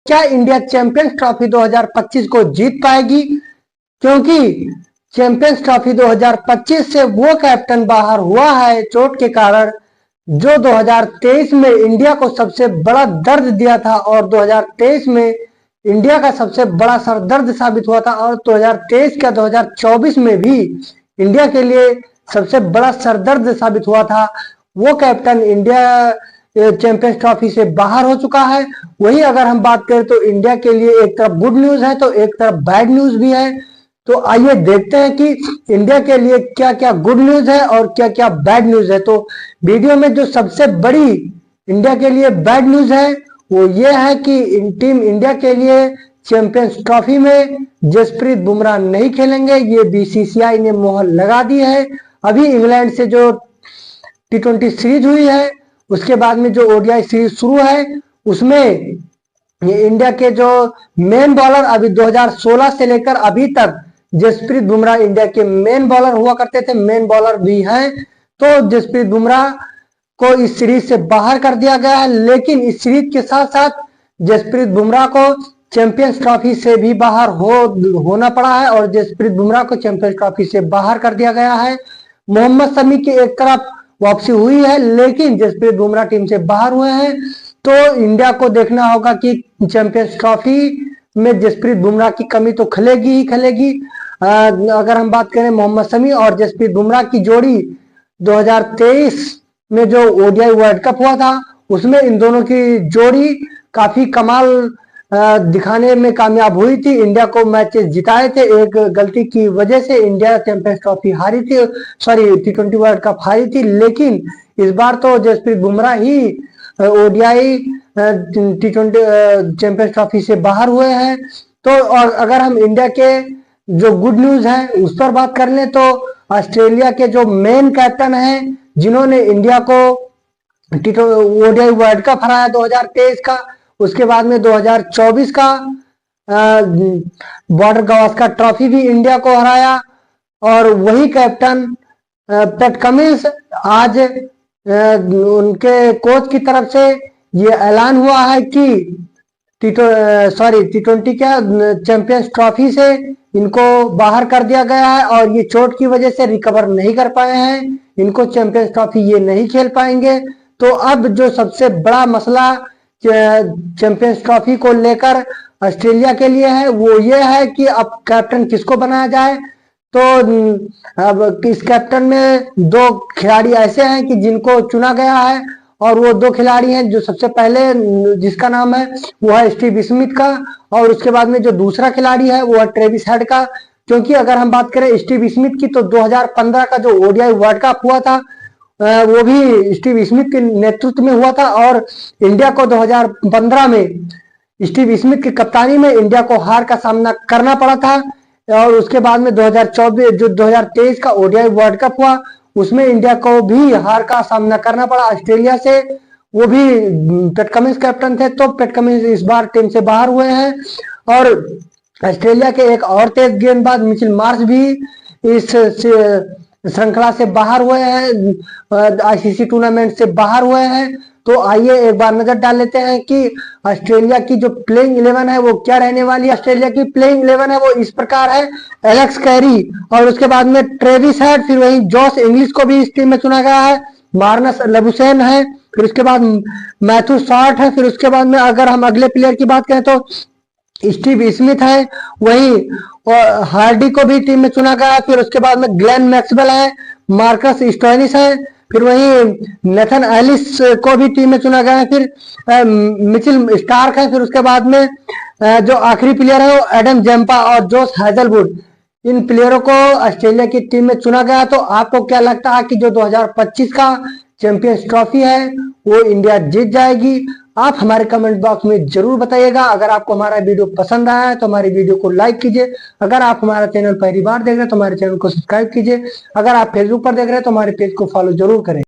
क्या India champions trophy 2025 को जीत पाएगी? क्योंकि चैंपियंस ट्रॉफी 2025 से वो कैप्टन बाहर हुआ है चोट के कारण, जो 2023 में इंडिया को सबसे बड़ा दर्द दिया था और 2023 में इंडिया का सबसे बड़ा सरदर्द साबित हुआ था, और 2023 का 2024 में भी इंडिया के लिए सबसे बड़ा सरदर्द साबित हुआ था। वो कैप्टन इंडिया चैंपियंस ट्रॉफी से बाहर हो चुका है। वही अगर हम बात करें तो इंडिया के लिए एक तरफ गुड न्यूज है तो एक तरफ बैड न्यूज भी है। तो आइए देखते हैं कि इंडिया के लिए क्या क्या गुड न्यूज है और क्या क्या बैड न्यूज है। तो वीडियो में जो सबसे बड़ी इंडिया के लिए बैड न्यूज है वो ये है कि टीम इंडिया के लिए चैंपियंस ट्रॉफी में जसप्रीत बुमराह नहीं खेलेंगे। ये बीसीसीआई ने मोहर लगा दी है। अभी इंग्लैंड से जो T20 सीरीज हुई है, उसके बाद में जो ओडीआई सीरीज शुरू है, उसमें ये इंडिया के जो मेन बॉलर अभी 2016 से लेकर अभी तक जसप्रीत बुमराह इंडिया के मेन बॉलर हुआ करते थे, मेन बॉलर भी हैं। तो जसप्रीत बुमराह को इस सीरीज से बाहर कर दिया गया है, लेकिन इस सीरीज के साथ साथ जसप्रीत बुमराह को चैंपियंस ट्रॉफी से भी बाहर होना पड़ा है और जसप्रीत बुमराह को चैंपियंस ट्रॉफी से बाहर कर दिया गया है। मोहम्मद शमी की एक तरफ वापसी हुई है, लेकिन जसप्रीत बुमराह टीम से बाहर हुए हैं। तो इंडिया को देखना होगा कि चैंपियंस ट्रॉफी में जसप्रीत बुमराह की कमी तो खलेगी ही खलेगी। अगर हम बात करें मोहम्मद शमी और जसप्रीत बुमराह की जोड़ी 2023 में जो ओडीआई वर्ल्ड कप हुआ था, उसमें इन दोनों की जोड़ी काफी कमाल दिखाने में कामयाब हुई थी। इंडिया को मैचेस जिताए थे। एक गलती की वजह से इंडिया चैंपियंस ट्रॉफी हारी थी, सॉरी T20 वर्ल्ड कप हारी थी, लेकिन इस बार तो जसप्रीत बुमराह ही ओडीआई T20 चैंपियंस ट्रॉफी से बाहर हुए हैं। तो और अगर हम इंडिया के जो गुड न्यूज है उस पर बात कर लें तो ऑस्ट्रेलिया के जो मेन कैप्टन हैं, जिन्होंने इंडिया को ओडीआई वर्ल्ड कप हराया 2023 का, उसके बाद में 2024 का बॉर्डर गावस्कर ट्रॉफी भी इंडिया को हराया, और वही कैप्टन पैट कमिंस आज उनके कोच की तरफ से ये ऐलान हुआ है कि T20 क्या चैंपियंस ट्रॉफी से इनको बाहर कर दिया गया है और ये चोट की वजह से रिकवर नहीं कर पाए हैं, इनको चैंपियंस ट्रॉफी ये नहीं खेल पाएंगे। तो अब जो सबसे बड़ा मसला चैंपियंस ट्रॉफी को लेकर ऑस्ट्रेलिया के लिए है वो ये है कि अब कैप्टन किसको बनाया जाए। तो अब इस कैप्टन में दो खिलाड़ी ऐसे हैं कि जिनको चुना गया है, और वो दो खिलाड़ी हैं जो सबसे पहले जिसका नाम है वो है स्टीव स्मिथ का, और उसके बाद में जो दूसरा खिलाड़ी है वो है ट्रेविस हेड का। क्योंकि अगर हम बात करें स्टीव स्मिथ की तो 2015 का जो ओडीआई वर्ल्ड कप हुआ था वो भी स्टीव स्मिथ के नेतृत्व में हुआ था, और इंडिया को 2015 में स्टीव स्मिथ की कप्तानी में इंडिया को हार का सामना करना पड़ा था। और उसके बाद में 2023 का ओडीआई वर्ल्ड कप हुआ, उसमें इंडिया को भी हार का सामना करना पड़ा ऑस्ट्रेलिया से। वो भी पैट कमिंस कैप्टन थे, तो पैट कमिंस इस बार टीम से बाहर हुए हैं। और ऑस्ट्रेलिया के एक और तेज गेंदबाज मिचेल मार्श भी इस श्रृंखला से बाहर हुए हैं, आईसीसी टूर्नामेंट से बाहर हुए हैं। तो आइए एक बार नजर डाल लेते हैं कि ऑस्ट्रेलिया की जो प्लेइंग 11 है वो क्या रहने वाली है। ऑस्ट्रेलिया की प्लेइंग 11 है वो इस प्रकार है: एलेक्स कैरी, और उसके बाद में ट्रेविस हेड, फिर वही जॉश इंग्लिश को भी इस टीम में चुना गया है, मार्नस लबुशेन है, फिर उसके बाद मैथ्यू शॉर्ट है, फिर उसके बाद में अगर हम अगले प्लेयर की बात करें तो स्टीव स्मिथ है, वही और हार्डी को भी टीम में चुना गया है, फिर उसके बाद में ग्लेन मैक्सवेल है, मार्कस स्टोइनिस है, फिर वही नेथन एलिस को भी टीम में चुना गया है, फिर मिचेल स्टार्क है, फिर उसके बाद में जो आखिरी प्लेयर है वो एडम जेम्पा और जोश हैजलवुड। इन प्लेयरों को ऑस्ट्रेलिया की टीम में चुना गया। तो आपको क्या लगता है कि जो 2025 का चैंपियंस ट्रॉफी है वो इंडिया जीत जाएगी? आप हमारे कमेंट बॉक्स में जरूर बताइएगा। अगर आपको हमारा वीडियो पसंद आया है तो हमारी वीडियो को लाइक कीजिए। अगर आप हमारा चैनल पहली बार देख रहे हैं तो हमारे चैनल को सब्सक्राइब कीजिए। अगर आप फेसबुक पर देख रहे हैं तो हमारे पेज को फॉलो जरूर करें।